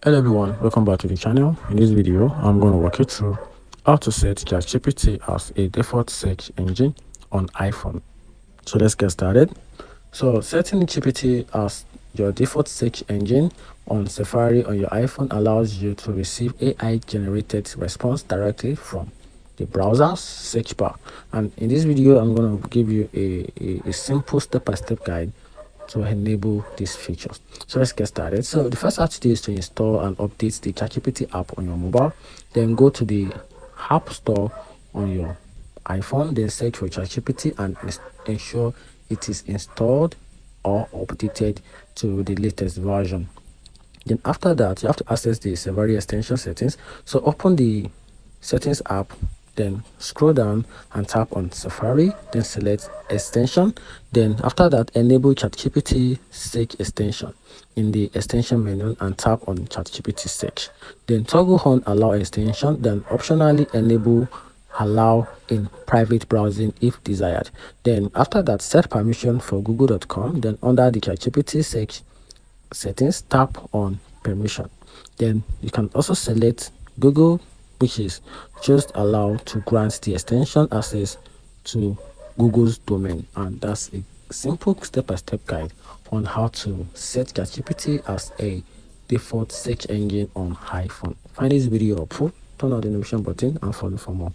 Hello everyone, welcome back to the channel. In this video, I'm going to walk you through how to set ChatGPT as a default search engine on iPhone. So let's get started. So setting GPT as your default search engine on Safari on your iPhone allows you to receive AI generated response directly from the browser's search bar. And in this video, I'm going to give you a simple step-by-step guide to enable these features. So let's get started. So the first thing to do is to install and update the ChatGPT app on your mobile. Then go to the App Store on your iPhone. Then search for ChatGPT and ensure it is installed or updated to the latest version. Then after that, you have to access the Safari extension settings. So open the settings app, then scroll down and tap on Safari, then select extension. Then after that, enable ChatGPT search extension in the extension menu and tap on ChatGPT search. Then toggle on allow extension, then optionally enable allow in private browsing if desired. Then after that, set permission for google.com. Then under the ChatGPT search settings, tap on permission. Then you can also select Google, which is just allow to grant the extension access to Google's domain. And that's a simple step-by-step guide on how to set ChatGPT as a default search engine on iPhone. Find this video helpful, turn on the notification button and follow for more.